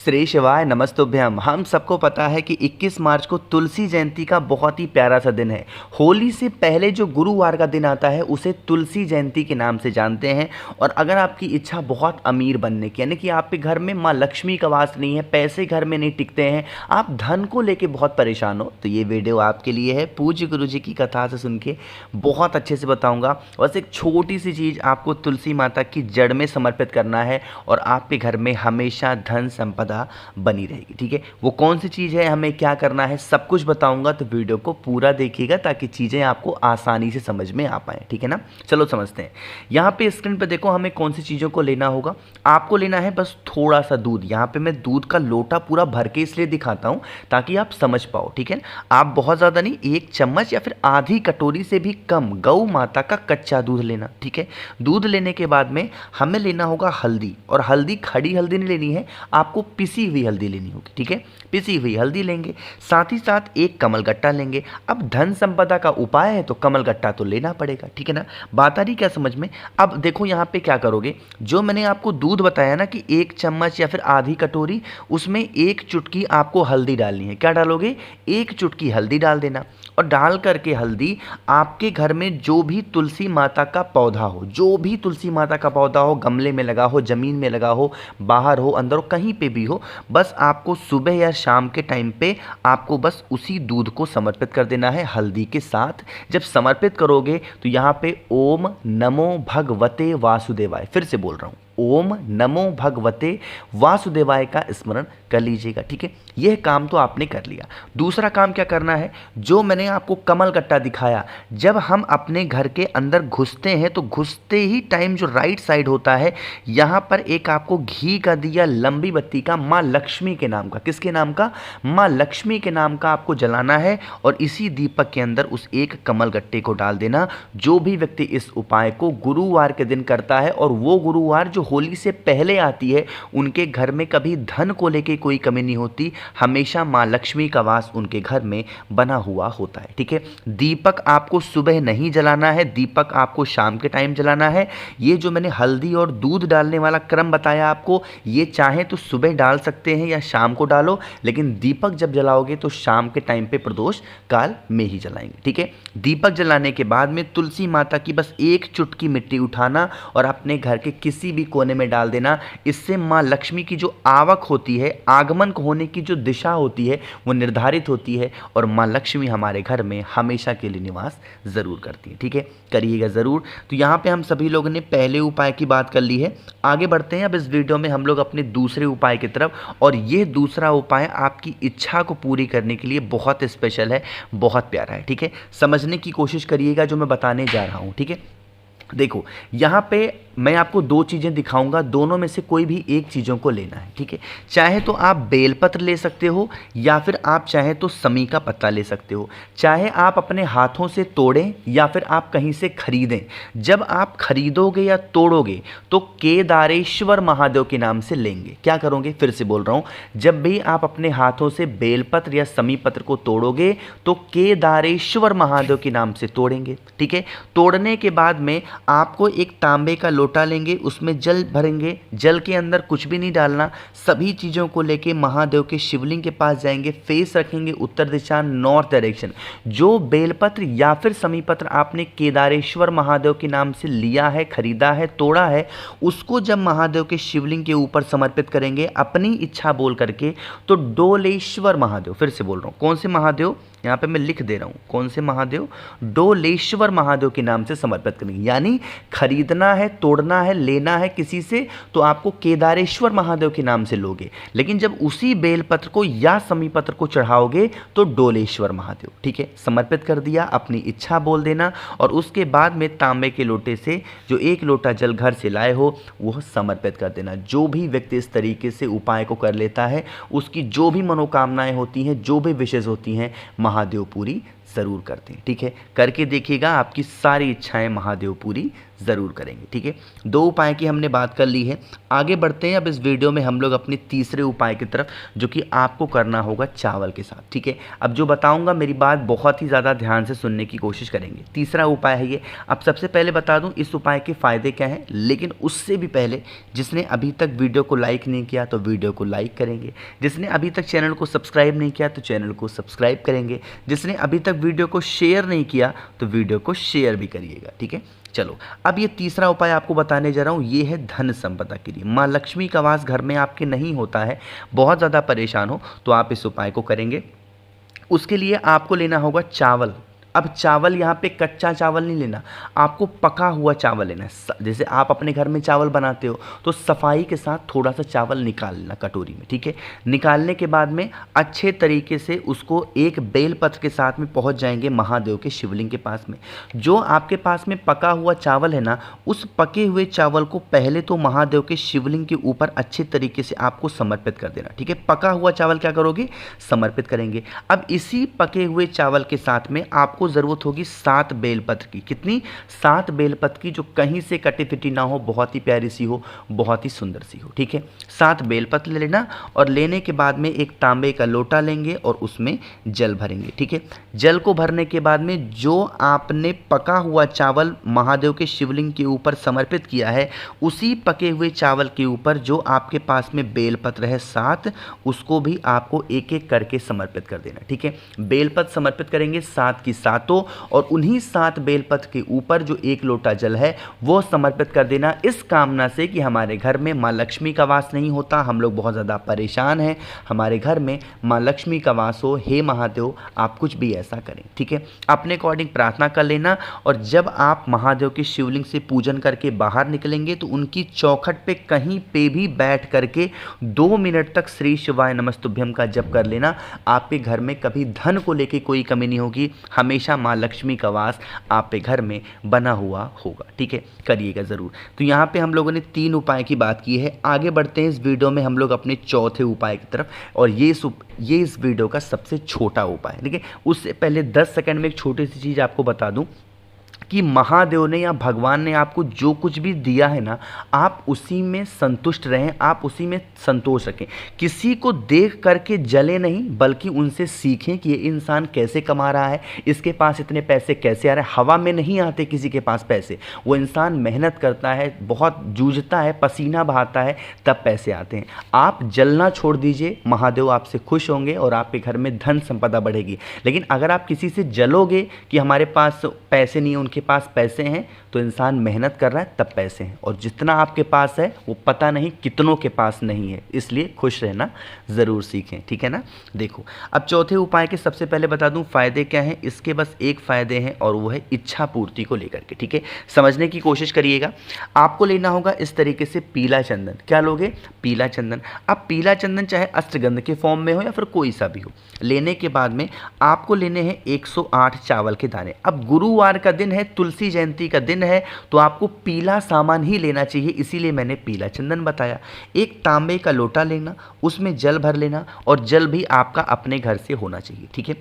श्री शिवाय नमस्तुभ्यम। हम सबको पता है कि 21 मार्च को तुलसी जयंती का बहुत ही प्यारा सा दिन है। होली से पहले जो गुरुवार का दिन आता है उसे तुलसी जयंती के नाम से जानते हैं। और अगर आपकी इच्छा बहुत अमीर बनने की, यानी कि आपके घर में माँ लक्ष्मी का वास नहीं है, पैसे घर में नहीं टिकते हैं, आप धन को लेके बहुत परेशान हो, तो ये वीडियो आपके लिए है। पूज्य गुरु जी की कथा से सुन के बहुत अच्छे से बताऊँगा। बस एक छोटी सी चीज़ आपको तुलसी माता की जड़ में समर्पित करना है और आपके घर में हमेशा धन संपदा बनी रहेगी। ठीक है, वो कौन सी चीज़ है, हमें क्या करना है, सब कुछ बताऊंगा, तो वीडियो को पूरा देखिएगा ताकि चीज़ें आपको आसानी से समझ में आ पाए। ठीक है ना, चलो समझते हैं। यहाँ पे स्क्रीन पे देखो हमें कौन सी चीज़ों को लेना होगा। आपको लेना है बस थोड़ा सा दूध। यहाँ पे मैं दूध का लोटा पूरा भर के इसलिए दिखाता हूँ ताकि आप समझ पाओ। ठीक है, आप बहुत ज़्यादा नहीं, 1 चम्मच या फिर आधी कटोरी से भी कम गौ माता का कच्चा दूध लेना। ठीक है, दूध लेने के बाद में हमें लेना होगा हल्दी, और हल्दी खड़ी हल्दी नहीं लेनी है, आपको पिसी हुई हल्दी लेनी होगी। ठीक है, पिसी हुई हल्दी लेंगे, साथ ही साथ एक कमलगट्टा लेंगे। अब धन संपदा का उपाय है तो कमलगट्टा तो लेना पड़ेगा। ठीक है ना, बात आ रही क्या समझ में। अब देखो यहाँ पे क्या करोगे, जो मैंने आपको दूध बताया ना कि 1 चम्मच या फिर आधी कटोरी, उसमें 1 चुटकी आपको हल्दी डालनी है। क्या डालोगे, 1 चुटकी हल्दी डाल देना। और डाल करके हल्दी आपके घर में जो भी तुलसी माता का पौधा हो, जो भी तुलसी माता का पौधा हो, गमले में लगा हो, जमीन में लगा हो, बाहर हो, अंदर हो, कहीं पे भी हो, बस आपको सुबह या शाम के टाइम पे आपको बस उसी दूध को समर्पित कर देना है हल्दी के साथ। जब समर्पित करोगे तो यहाँ पे ओम नमो भगवते वासुदेवाय, फिर से बोल रहा हूँ, ओम नमो भगवते वासुदेवाय का स्मरण कर लीजिएगा। ठीक है, यह काम तो आपने कर लिया। दूसरा काम क्या करना है, जो मैंने आपको कमलगट्टा दिखाया, जब हम अपने घर के अंदर घुसते हैं तो घुसते ही टाइम जो राइट साइड होता है, यहाँ पर एक आपको घी का दिया लंबी बत्ती का माँ लक्ष्मी के नाम का, किसके नाम का, माँ लक्ष्मी के नाम का आपको जलाना है। और इसी दीपक के अंदर उस एक कमलगट्टे को डाल देना। जो भी व्यक्ति इस उपाय को गुरुवार के दिन करता है, और वो गुरुवार जो होली से पहले आती है, उनके घर में कभी धन को लेके कोई कमी नहीं होती, हमेशा माँ लक्ष्मी का वास उनके घर में बना हुआ होता है। ठीक है, दीपक आपको सुबह नहीं जलाना है, दीपक आपको शाम के टाइम जलाना है। ये जो मैंने हल्दी और दूध डालने वाला क्रम बताया आपको, ये चाहे तो सुबह डाल सकते हैं या शाम को डालो, लेकिन दीपक जब जलाओगे तो शाम के टाइम पे प्रदोष काल में ही जलाएंगे। ठीक है, दीपक जलाने के बाद में तुलसी माता की बस 1 चुटकी मिट्टी उठाना और अपने घर के किसी भी कोने में डाल देना। इससे माँ लक्ष्मी की जो आवक होती है, आगमन होने की जो दिशा होती है, वो निर्धारित होती है, और माँ लक्ष्मी हमारे घर में हमेशा के लिए निवास जरूर करती है। ठीक है, करिएगा ज़रूर। तो यहाँ पे हम सभी लोगों ने पहले उपाय की बात कर ली है। आगे बढ़ते हैं अब इस वीडियो में हम लोग अपने दूसरे उपाय की तरफ, और ये दूसरा उपाय आपकी इच्छा को पूरी करने के लिए बहुत स्पेशल है, बहुत प्यारा है। ठीक है, समझने की कोशिश करिएगा जो मैं बताने जा रहा हूँ। ठीक है, देखो यहाँ पे मैं आपको 2 चीज़ें दिखाऊंगा, दोनों में से कोई भी एक चीज़ों को लेना है। ठीक है, चाहे तो आप बेलपत्र ले सकते हो, या फिर आप चाहे तो समी का पत्ता ले सकते हो, चाहे आप अपने हाथों से तोड़ें या फिर आप कहीं से खरीदें। जब आप खरीदोगे या तोड़ोगे तो केदारेश्वर महादेव के नाम से लेंगे। क्या करोगे, फिर से बोल रहा हूँ, जब भी आप अपने हाथों से बेलपत्र या समी पत्र को तोड़ोगे तो केदारेश्वर महादेव के नाम से तोड़ेंगे। ठीक है, तोड़ने के बाद में आपको एक तांबे का लोटा लेंगे, उसमें जल भरेंगे। जल के अंदर कुछ भी नहीं डालना, सभी चीज़ों को लेके महादेव के शिवलिंग के पास जाएंगे, फेस रखेंगे उत्तर दिशा, नॉर्थ डायरेक्शन। जो बेलपत्र या फिर समीपत्र आपने केदारेश्वर महादेव के नाम से लिया है, खरीदा है, तोड़ा है, उसको जब महादेव के शिवलिंग के ऊपर समर्पित करेंगे अपनी इच्छा बोल करके, तो डोलेश्वर महादेव, फिर से बोल रहा हूँ, कौन से महादेव, यहाँ पे मैं लिख दे रहा हूँ, कौन से महादेव, डोलेश्वर महादेव के नाम से समर्पित करेंगे। यानी खरीदना है, तोड़ना है, लेना है किसी से, तो आपको केदारेश्वर महादेव के नाम से लोगे, लेकिन जब उसी बेलपत्र को या समीपत्र को चढ़ाओगे तो डोलेश्वर महादेव। ठीक है, समर्पित कर दिया, अपनी इच्छा बोल देना, और उसके बाद में तांबे के लोटे से जो 1 लोटा जल घर से लाए हो वह समर्पित कर देना। जो भी व्यक्ति इस तरीके से उपाय को कर लेता है, उसकी जो भी मनोकामनाएं होती हैं, जो भी विशेष होती हैं, महादेव पूरी ज़रूर करते हैं। ठीक है, करके देखिएगा, आपकी सारी इच्छाएं महादेव पूरी ज़रूर करेंगे। ठीक है, 2 उपाय की हमने बात कर ली है। आगे बढ़ते हैं अब इस वीडियो में हम लोग अपने तीसरे उपाय की तरफ, जो कि आपको करना होगा चावल के साथ। ठीक है, अब जो बताऊंगा मेरी बात बहुत ही ज़्यादा ध्यान से सुनने की कोशिश करेंगे। तीसरा उपाय है ये। अब सबसे पहले बता दूं इस उपाय के फ़ायदे क्या हैं, लेकिन उससे भी पहले जिसने अभी तक वीडियो को लाइक नहीं किया तो वीडियो को लाइक करेंगे, जिसने अभी तक चैनल को सब्सक्राइब नहीं किया तो चैनल को सब्सक्राइब करेंगे, जिसने अभी तक वीडियो को शेयर नहीं किया तो वीडियो को शेयर भी करिएगा। ठीक है, चलो अब ये तीसरा उपाय आपको बताने जा रहा हूँ, ये है धन संपदा के लिए। माँ लक्ष्मी का वास घर में आपके नहीं होता है, बहुत ज़्यादा परेशान हो, तो आप इस उपाय को करेंगे। उसके लिए आपको लेना होगा चावल। अब चावल यहाँ पे कच्चा चावल नहीं लेना, आपको पका हुआ चावल लेना है। जैसे आप अपने घर में चावल बनाते हो तो सफाई के साथ थोड़ा सा चावल निकाल लेना कटोरी में। ठीक है, निकालने के बाद में अच्छे तरीके से उसको एक बेलपत्र के साथ में पहुँच जाएंगे महादेव के शिवलिंग के पास में। जो आपके पास में पका हुआ चावल है ना, उस पके हुए चावल को पहले तो महादेव के शिवलिंग के ऊपर अच्छे तरीके से आपको समर्पित कर देना। ठीक है, पका हुआ चावल क्या करोगे, समर्पित करेंगे। अब इसी पके हुए चावल के साथ में आपको जरूरत होगी 7 बेलपत्र की। कितनी, 7 बेलपत्र की, जो कहीं से कटी फिटी ना हो, बहुत ही प्यारी सी हो, बहुत ही सुंदर सी हो। ठीक है, 7 बेलपत्र ले लेना और लेने के बाद में एक तांबे का लोटा लेंगे और उसमें जल भरेंगे। ठीक है, जल को भरने के बाद में जो आपने पका हुआ चावल महादेव के शिवलिंग के ऊपर समर्पित किया है, उसी पके हुए चावल के ऊपर जो आपके पास में बेलपत्र है 7, उसको भी आपको एक एक करके समर्पित कर देना। ठीक है, बेलपत्र समर्पित करेंगे 7 की 7, और उन्हीं 7 बेलपत्र के ऊपर जो 1 लोटा जल है वो समर्पित कर देना, इस कामना से कि हमारे घर में माँ लक्ष्मी का वास नहीं होता, हम लोग बहुत ज़्यादा परेशान हैं, हमारे घर में माँ लक्ष्मी का वास हो। हे महादेव, आप कुछ भी ऐसा करें। ठीक है, अपने अकॉर्डिंग प्रार्थना कर लेना, और जब आप महादेव के शिवलिंग से पूजन करके बाहर निकलेंगे तो उनकी चौखट पे कहीं पे भी बैठ करके 2 मिनट तक श्री शिवाय नमस्तुभ्यम का जप कर लेना। आपके घर में कभी धन को लेके कोई कमी नहीं होगी, हमेशा माँ लक्ष्मी का वास आप पे घर में बना हुआ होगा। ठीक है, करिएगा ज़रूर। तो यहाँ पे हम लोगों ने 3 उपाय की बात की है। आगे बढ़ते हैं इस वीडियो में हम लोग अपने चौथे उपाय की तरफ, और ये इस वीडियो का सबसे छोटा उपाय है। ठीक है, उससे पहले 10 सेकंड में एक छोटी सी चीज़ आपको बता दूँ कि महादेव ने या भगवान ने आपको जो कुछ भी दिया है ना, आप उसी में संतुष्ट रहें, आप उसी में संतोष रखें। किसी को देख करके जले नहीं, बल्कि उनसे सीखें कि ये इंसान कैसे कमा रहा है, इसके पास इतने पैसे कैसे आ रहे हैं। हवा में नहीं आते किसी के पास पैसे, वो इंसान मेहनत करता है, बहुत जूझता है, पसीना बहाता है, तब पैसे आते हैं। आप जलना छोड़ दीजिए, महादेव आपसे खुश होंगे और आपके घर में धन संपदा बढ़ेगी। लेकिन अगर आप किसी से जलोगे कि हमारे पास पैसे नहीं है, उनके पास पैसे हैं, तो इंसान मेहनत कर रहा है तब पैसे हैं, और जितना आपके पास है वो पता नहीं कितनों के पास नहीं है। इसलिए खुश रहना ज़रूर सीखें। ठीक है ना। देखो, अब चौथे उपाय के सबसे पहले बता दूं फ़ायदे क्या हैं। इसके बस एक फ़ायदे हैं, और वो है इच्छा पूर्ति को लेकर के। ठीक है, समझने की कोशिश करिएगा। आपको लेना होगा इस तरीके से पीला चंदन। क्या लोगे, पीला चंदन। अब पीला चंदन चाहे अष्टगंध के फॉर्म में हो या फिर कोई सा भी हो। लेने के बाद में आपको लेने हैं 108 चावल के दाने। अब गुरुवार का दिन है, तुलसी जयंती का दिन है, तो आपको पीला सामान ही लेना चाहिए, इसीलिए मैंने पीला चंदन बताया। एक तांबे का लोटा लेना, उसमें जल भर लेना, और जल भी आपका अपने घर से होना चाहिए। ठीक है,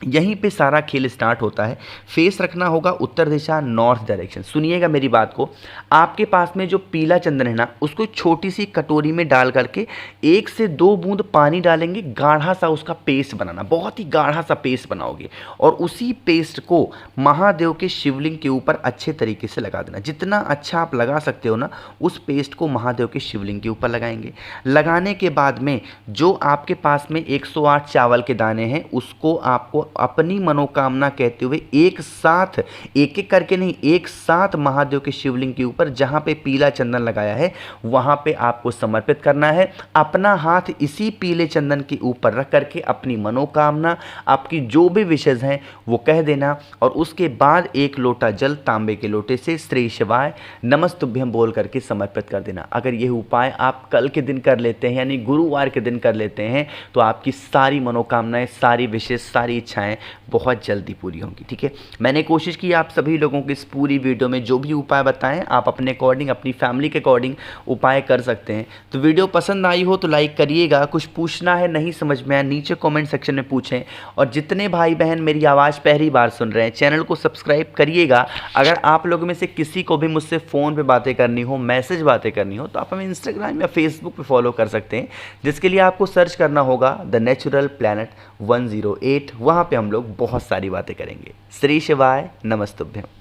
यहीं पे सारा खेल स्टार्ट होता है। फेस रखना होगा उत्तर दिशा, नॉर्थ डायरेक्शन। सुनिएगा मेरी बात को, आपके पास में जो पीला चंदन है ना, उसको छोटी सी कटोरी में डाल करके 1 से 2 बूंद पानी डालेंगे, गाढ़ा सा उसका पेस्ट बनाना, बहुत ही गाढ़ा सा पेस्ट बनाओगे, और उसी पेस्ट को महादेव के शिवलिंग के ऊपर अच्छे तरीके से लगा देना। जितना अच्छा आप लगा सकते हो ना, उस पेस्ट को महादेव के शिवलिंग के ऊपर लगाएंगे। लगाने के बाद में जो आपके पास में 108 चावल के दाने हैं, उसको आपको अपनी मनोकामना कहते हुए एक साथ, एक एक करके नहीं, एक साथ महादेव के शिवलिंग के ऊपर जहां पे पीला चंदन लगाया है वहां पे आपको समर्पित करना है। अपना हाथ इसी पीले चंदन के ऊपर रख करके अपनी मनोकामना, आपकी जो भी विशेष हैं वो कह देना, और उसके बाद 1 लोटा जल तांबे के लोटे से श्री शिवाय नमस्तुभ्यम बोल करके समर्पित कर देना। अगर यह उपाय आप कल के दिन कर लेते हैं, यानी गुरुवार के दिन कर लेते हैं, तो आपकी सारी मनोकामनाएं, सारी विशेष, सारी इच्छा इच्छाएं बहुत जल्दी पूरी होंगी। ठीक है, मैंने कोशिश की आप सभी लोगों की इस पूरी वीडियो में जो भी उपाय बताएं आप अपने अकॉर्डिंग, अपनी फैमिली के अकॉर्डिंग उपाय कर सकते हैं। तो वीडियो पसंद आई हो तो लाइक करिएगा, कुछ पूछना है नहीं समझ में आया नीचे कमेंट सेक्शन में पूछें, और जितने भाई बहन मेरी आवाज़ पहली बार सुन रहे हैं चैनल को सब्सक्राइब करिएगा। अगर आप लोगों में से किसी को भी मुझसे फ़ोन पे बातें करनी हो, मैसेज बातें करनी हो, तो आप हमें इंस्टाग्राम या फेसबुक पे फॉलो कर सकते हैं, जिसके लिए आपको सर्च करना होगा द नेचुरल प्लैनेट 108। वहाँ पे हम लोग बहुत सारी बातें करेंगे। श्री शिवाय, नमस्तुभ्यम।